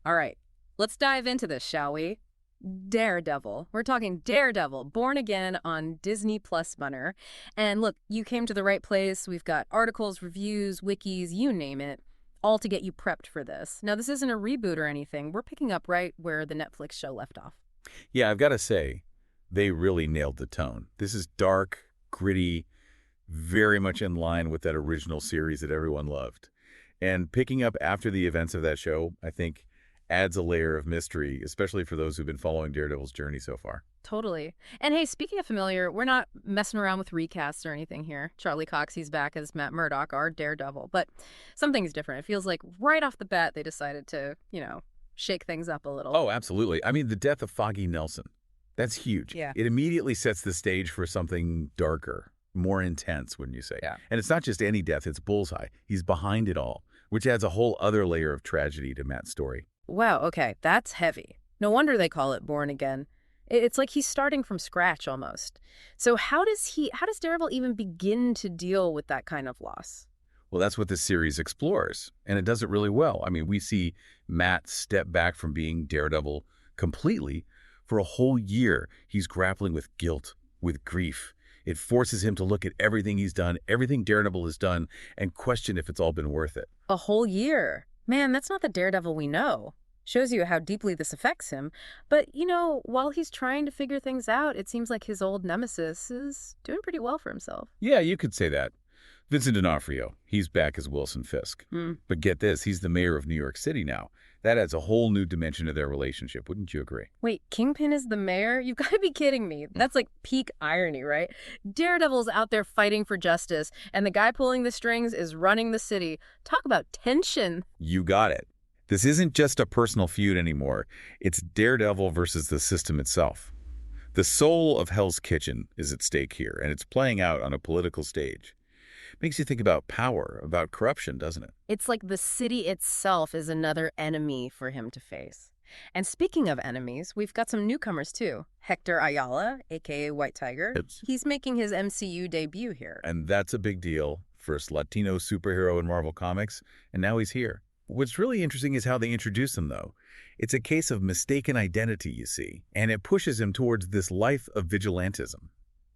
All right, let's dive into this, shall we? Daredevil. We're talking Daredevil, born again on Disney Plus Bunner. And look, you came to the right place. We've got articles, reviews, wikis, you name it, all to get you prepped for this. Now, this isn't a reboot or anything. We're picking up right where the Netflix show left off. Yeah, I've got to say, they really nailed the tone. This is dark, gritty, very much in line with that original series that everyone loved. And picking up after the events of that show, I think, adds a layer of mystery, especially for those who've been following Daredevil's journey so far. Totally. And hey, speaking of familiar, we're not messing around with recasts or anything here. Charlie Cox, he's back as Matt Murdock, our Daredevil. But something's different. It feels like right off the bat they decided to, shake things up a little. Oh, absolutely. I mean, the death of Foggy Nelson, that's huge. Yeah. It immediately sets the stage for something darker, more intense, wouldn't you say? Yeah. And it's not just any death, it's Bullseye. He's behind it all, which adds a whole other layer of tragedy to Matt's story. Wow, okay, that's heavy. No wonder they call it Born Again. It's like he's starting from scratch almost. So how does Daredevil even begin to deal with that kind of loss? Well, that's what this series explores, and it does it really well. I mean, we see Matt step back from being Daredevil completely. For a whole year, he's grappling with guilt, with grief. It forces him to look at everything he's done, everything Daredevil has done, and question if it's all been worth it. A whole year? Man, that's not the Daredevil we know. Shows you how deeply this affects him. But, while he's trying to figure things out, it seems like his old nemesis is doing pretty well for himself. Yeah, you could say that. Vincent D'Onofrio, he's back as Wilson Fisk. But get this, he's the mayor of New York City now. That adds a whole new dimension to their relationship, wouldn't you agree? Wait, Kingpin is the mayor? You've got to be kidding me. That's like peak irony, right? Daredevil's out there fighting for justice, and the guy pulling the strings is running the city. Talk about tension. You got it. This isn't just a personal feud anymore. It's Daredevil versus the system itself. The soul of Hell's Kitchen is at stake here, and it's playing out on a political stage. Makes you think about power, about corruption, doesn't it? It's like the city itself is another enemy for him to face. And speaking of enemies, we've got some newcomers too. Hector Ayala, a.k.a. White Tiger. He's making his MCU debut here. And that's a big deal. First Latino superhero in Marvel Comics, and now he's here. What's really interesting is how they introduce him, though. It's a case of mistaken identity, you see, and it pushes him towards this life of vigilantism.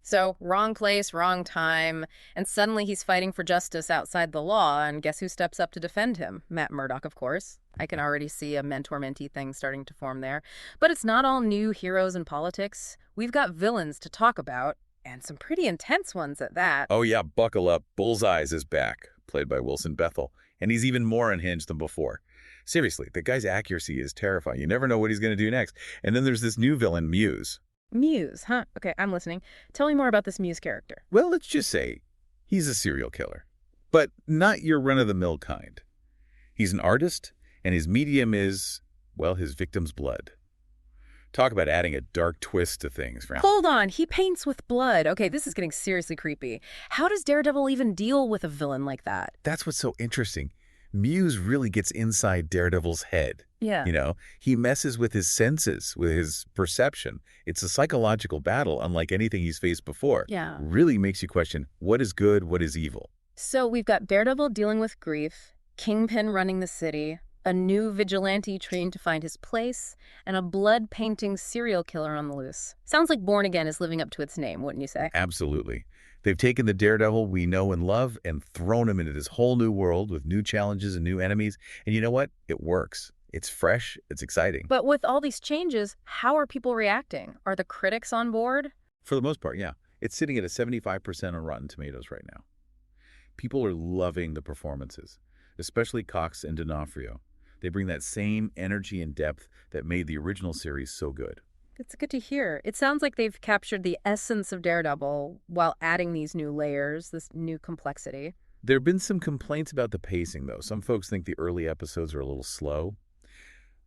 So, wrong place, wrong time, and suddenly he's fighting for justice outside the law, and guess who steps up to defend him? Matt Murdock, of course. I can already see a mentor-mentee thing starting to form there. But it's not all new heroes in politics. We've got villains to talk about, and some pretty intense ones at that. Oh yeah, buckle up. Bullseye is back, played by Wilson Bethel, and he's even more unhinged than before. Seriously, the guy's accuracy is terrifying. You never know what he's going to do next. And then there's this new villain, Muse. Muse, huh? Okay, I'm listening. Tell me more about this Muse character. Well, let's just say he's a serial killer, but not your run-of-the-mill kind. He's an artist, and his medium is, well, his victim's blood. Talk about adding a dark twist to things, Fran. Hold on, he paints with blood. Okay, this is getting seriously creepy. How does Daredevil even deal with a villain like that? That's what's so interesting. Muse really gets inside Daredevil's head. Yeah. He messes with his senses, with his perception. It's a psychological battle unlike anything he's faced before. Yeah. Really makes you question what is good, what is evil. So we've got Daredevil dealing with grief, Kingpin running the city, a new vigilante trained to find his place, and a blood-painting serial killer on the loose. Sounds like Born Again is living up to its name, wouldn't you say? Absolutely. They've taken the Daredevil we know and love and thrown him into this whole new world with new challenges and new enemies. And you know what? It works. It's fresh. It's exciting. But with all these changes, how are people reacting? Are the critics on board? For the most part, yeah. It's sitting at a 75% on Rotten Tomatoes right now. People are loving the performances, especially Cox and D'Onofrio. They bring that same energy and depth that made the original series so good. It's good to hear. It sounds like they've captured the essence of Daredevil while adding these new layers, this new complexity. There have been some complaints about the pacing, though. Some folks think the early episodes are a little slow,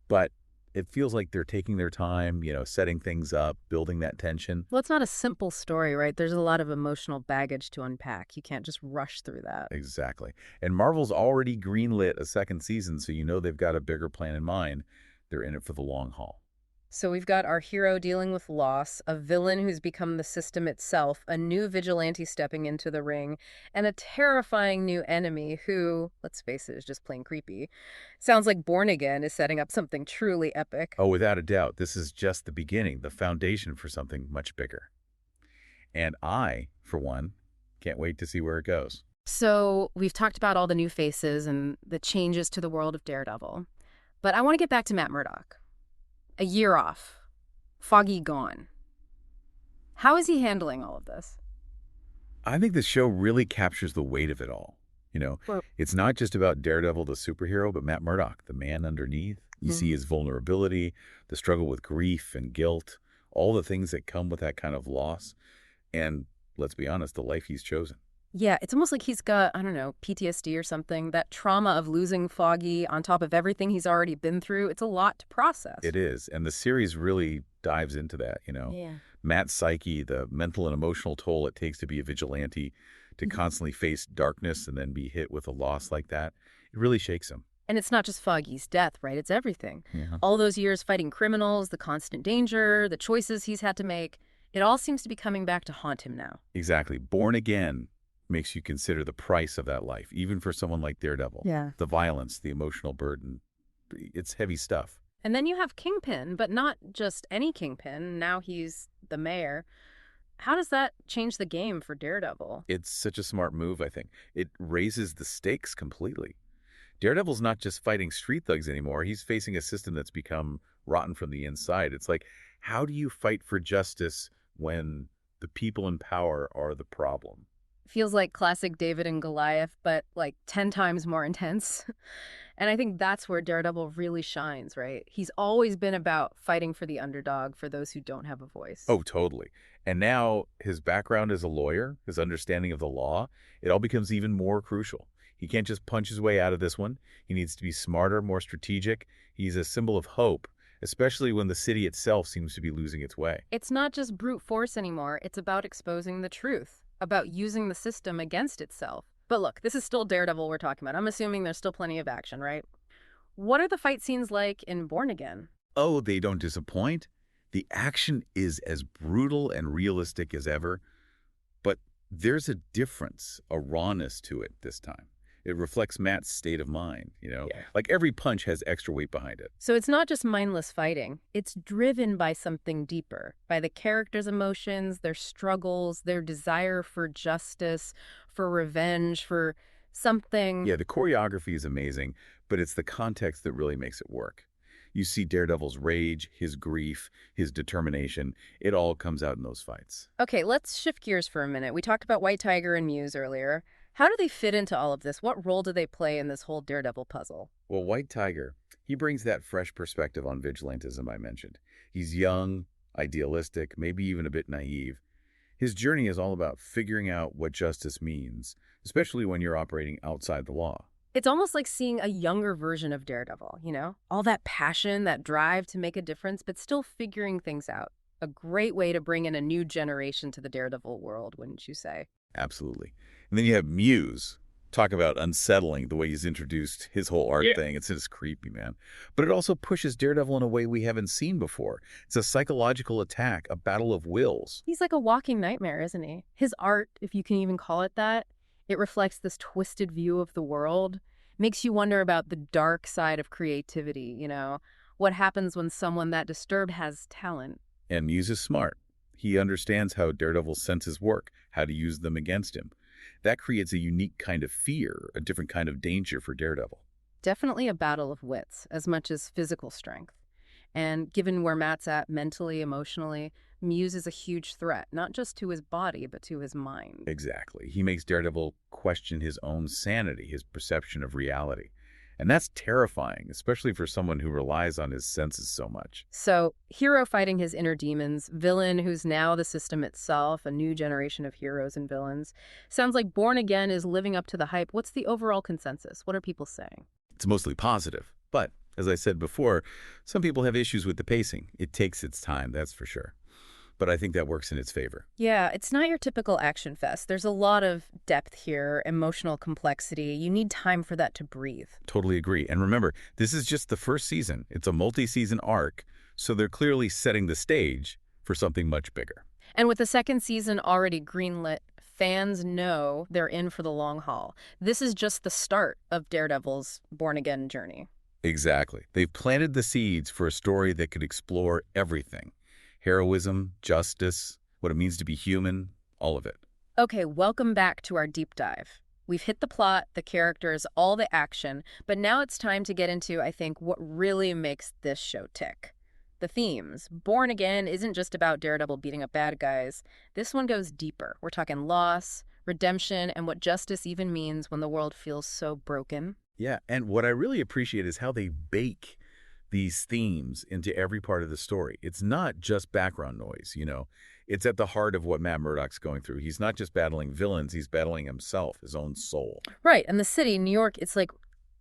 but it feels like they're taking their time, setting things up, building that tension. Well, it's not a simple story, right? There's a lot of emotional baggage to unpack. You can't just rush through that. Exactly. And Marvel's already greenlit a second season, so they've got a bigger plan in mind. They're in it for the long haul. So we've got our hero dealing with loss, a villain who's become the system itself, a new vigilante stepping into the ring, and a terrifying new enemy who, let's face it, is just plain creepy. Sounds like Born Again is setting up something truly epic. Oh, without a doubt, this is just the beginning, the foundation for something much bigger. And I, for one, can't wait to see where it goes. So we've talked about all the new faces and the changes to the world of Daredevil. But I want to get back to Matt Murdock. A year off. Foggy gone. How is he handling all of this? I think the show really captures the weight of it all. You know, Well, it's not just about Daredevil, the superhero, but Matt Murdock, the man underneath. You see his vulnerability, the struggle with grief and guilt, all the things that come with that kind of loss. And let's be honest, the life he's chosen. yeah, it's almost like he's got, I don't know, PTSD or something. That trauma of losing Foggy on top of everything he's already been through. It's a lot to process. It is. And the series really dives into that. Yeah. Matt's psyche, the mental and emotional toll it takes to be a vigilante, to constantly face darkness and then be hit with a loss like that. It really shakes him. And it's not just Foggy's death, right? It's everything. Yeah. All those years fighting criminals, the constant danger, the choices he's had to make. It all seems to be coming back to haunt him now. Exactly. Born Again makes you consider the price of that life, even for someone like Daredevil. Yeah. The violence, the emotional burden. It's heavy stuff. And then you have Kingpin, but not just any Kingpin. Now he's the mayor. How does that change the game for Daredevil? It's such a smart move, I think. It raises the stakes completely. Daredevil's not just fighting street thugs anymore. He's facing a system that's become rotten from the inside. It's like, how do you fight for justice when the people in power are the problem? Feels like classic David and Goliath, but like 10 times more intense. And I think that's where Daredevil really shines, right? He's always been about fighting for the underdog, for those who don't have a voice. Oh, totally. And now his background as a lawyer, his understanding of the law, it all becomes even more crucial. He can't just punch his way out of this one. He needs to be smarter, more strategic. He's a symbol of hope, especially when the city itself seems to be losing its way. It's not just brute force anymore. It's about exposing the truth, about using the system against itself. But look, this is still Daredevil we're talking about. I'm assuming there's still plenty of action, right? What are the fight scenes like in Born Again? Oh, they don't disappoint. The action is as brutal and realistic as ever, but there's a difference, a rawness to it this time. It reflects Matt's state of mind. Yeah. Like every punch has extra weight behind it. So it's not just mindless fighting. It's driven by something deeper, by the characters' emotions, their struggles, their desire for justice, for revenge, for something. Yeah, the choreography is amazing, but it's the context that really makes it work. You see Daredevil's rage, his grief, his determination. It all comes out in those fights. Okay, let's shift gears for a minute. We talked about White Tiger and Muse earlier. How do they fit into all of this? What role do they play in this whole Daredevil puzzle? Well, White Tiger, he brings that fresh perspective on vigilantism I mentioned. He's young, idealistic, maybe even a bit naive. His journey is all about figuring out what justice means, especially when you're operating outside the law. It's almost like seeing a younger version of Daredevil, you know? All that passion, that drive to make a difference, but still figuring things out. A great way to bring in a new generation to the Daredevil world, wouldn't you say? Absolutely. And then you have Muse. Talk about unsettling the way he's introduced his whole art thing. It's just creepy, man. But it also pushes Daredevil in a way we haven't seen before. It's a psychological attack, a battle of wills. He's like a walking nightmare, isn't he? His art, if you can even call it that, it reflects this twisted view of the world. Makes you wonder about the dark side of creativity, you know? What happens when someone that disturbed has talent? And Muse is smart. He understands how Daredevil's senses work, how to use them against him. That creates a unique kind of fear, a different kind of danger for Daredevil. Definitely a battle of wits, as much as physical strength. And given where Matt's at mentally, emotionally, Muse is a huge threat, not just to his body, but to his mind. Exactly. He makes Daredevil question his own sanity, his perception of reality. And that's terrifying, especially for someone who relies on his senses so much. So, hero fighting his inner demons, villain who's now the system itself, a new generation of heroes and villains. Sounds like Born Again is living up to the hype. What's the overall consensus? What are people saying? It's mostly positive. But, as I said before, some people have issues with the pacing. It takes its time, that's for sure. but I think that works in its favor. Yeah, it's not your typical action fest. There's a lot of depth here, emotional complexity. You need time for that to breathe. Totally agree. And remember, this is just the first season. It's a multi-season arc, so they're clearly setting the stage for something much bigger. And with the second season already greenlit, fans know they're in for the long haul. This is just the start of Daredevil's born-again journey. Exactly. They've planted the seeds for a story that could explore everything. Heroism, justice, what it means to be human, all of it. Okay, welcome back to our deep dive. We've hit the plot, the characters, all the action, but now it's time to get into, I think, what really makes this show tick. The themes. Born Again isn't just about Daredevil beating up bad guys. This one goes deeper. We're talking loss, redemption, and what justice even means when the world feels so broken. Yeah, and what I really appreciate is how they bake these themes into every part of the story. It's not just background noise, It's at the heart of what Matt Murdock's going through. He's not just battling villains, he's battling himself, his own soul. Right, and the city, New York, it's like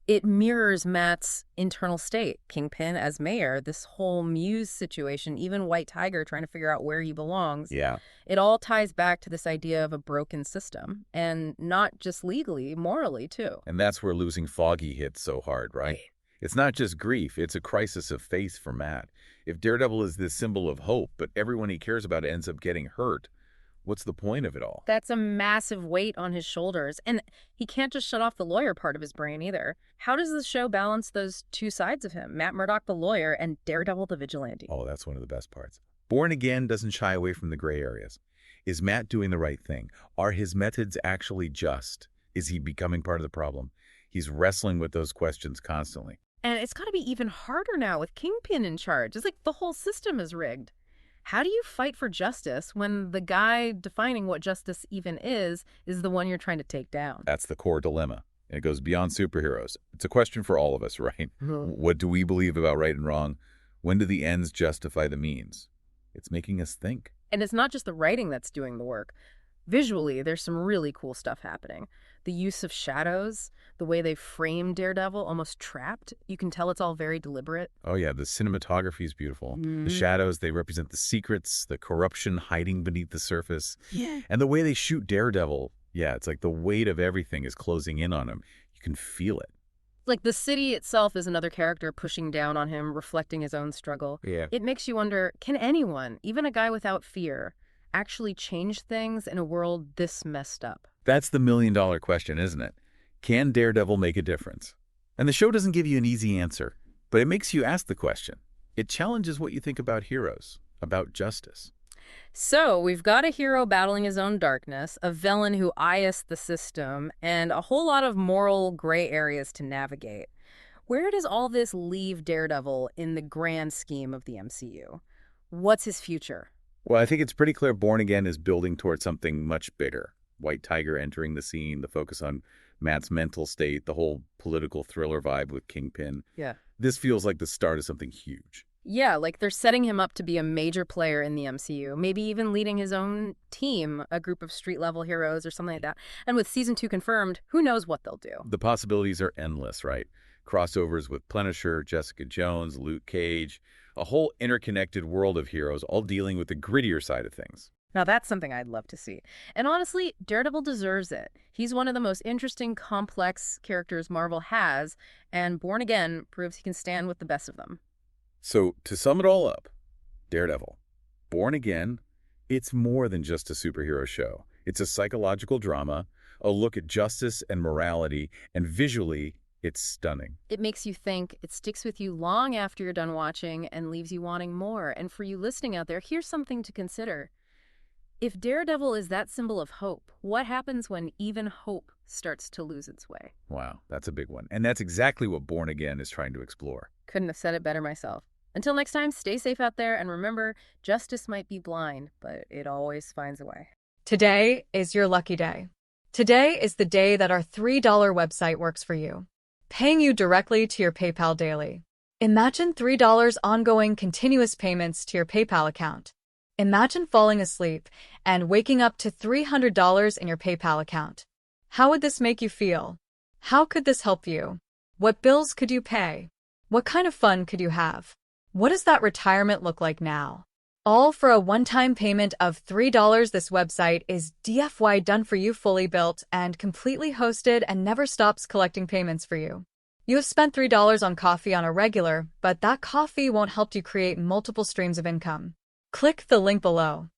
it mirrors Matt's internal state. Kingpin as mayor, this whole Muse situation, even White Tiger trying to figure out where he belongs. Yeah. It all ties back to this idea of a broken system, and not just legally, morally, too. And that's where losing Foggy hits so hard, right? It's not just grief, it's a crisis of faith for Matt. If Daredevil is this symbol of hope, but everyone he cares about ends up getting hurt, what's the point of it all? That's a massive weight on his shoulders, and he can't just shut off the lawyer part of his brain either. How does the show balance those two sides of him, Matt Murdock the lawyer and Daredevil the vigilante? Oh, that's one of the best parts. Born Again doesn't shy away from the gray areas. Is Matt doing the right thing? Are his methods actually just? Is he becoming part of the problem? He's wrestling with those questions constantly. And it's got to be even harder now with Kingpin in charge. It's like the whole system is rigged. How do you fight for justice when the guy defining what justice even is the one you're trying to take down? That's the core dilemma. And it goes beyond superheroes. It's a question for all of us, right? What do we believe about right and wrong? When do the ends justify the means? It's making us think. And it's not just the writing that's doing the work. Visually, there's some really cool stuff happening. The use of shadows, the way they frame Daredevil, almost trapped. You can tell it's all very deliberate. Oh, yeah, the cinematography is beautiful. The shadows, they represent the secrets, the corruption hiding beneath the surface. Yeah. And the way they shoot Daredevil, yeah, it's like the weight of everything is closing in on him. You can feel it. Like the city itself is another character pushing down on him, reflecting his own struggle. Yeah. It makes you wonder, can anyone, even a guy without fear, actually change things in a world this messed up? That's the million-dollar question, isn't it? Can Daredevil make a difference? And the show doesn't give you an easy answer, but it makes you ask the question. It challenges what you think about heroes, about justice. So we've got a hero battling his own darkness, a villain who eyes the system, and a whole lot of moral gray areas to navigate. Where does all this leave Daredevil in the grand scheme of the MCU? What's his future? Well, I think it's pretty clear Born Again is building towards something much bigger. White Tiger entering the scene, the focus on Matt's mental state, the whole political thriller vibe with Kingpin. Yeah. This feels like the start of something huge. Yeah, like they're setting him up to be a major player in the MCU, maybe even leading his own team, a group of street-level heroes or something like that. And with Season 2 confirmed, who knows what they'll do? The possibilities are endless, right? Crossovers with Punisher, Jessica Jones, Luke Cage, a whole interconnected world of heroes, all dealing with the grittier side of things. Now that's something I'd love to see. And honestly, Daredevil deserves it. He's one of the most interesting, complex characters Marvel has, and Born Again proves he can stand with the best of them. So, to sum it all up, Daredevil, Born Again, it's more than just a superhero show. It's a psychological drama, a look at justice and morality, and visually, it's stunning. It makes you think, it sticks with you long after you're done watching, and leaves you wanting more. And for you listening out there, here's something to consider. If Daredevil is that symbol of hope, what happens when even hope starts to lose its way? Wow, that's a big one. And that's exactly what Born Again is trying to explore. Couldn't have said it better myself. Until next time, stay safe out there, and remember, justice might be blind, but it always finds a way. Today is your lucky day. Today is the day that our $3 website works for you, paying you directly to your PayPal daily. Imagine $3 ongoing continuous payments to your PayPal account. Imagine falling asleep and waking up to $300 in your PayPal account. How would this make you feel? How could this help you? What bills could you pay? What kind of fun could you have? What does that retirement look like now? All for a one-time payment of $3. This website is DFY done for you, fully built and completely hosted, and never stops collecting payments for you. You have spent $3 on coffee on a regular, but that coffee won't help you create multiple streams of income. Click the link below.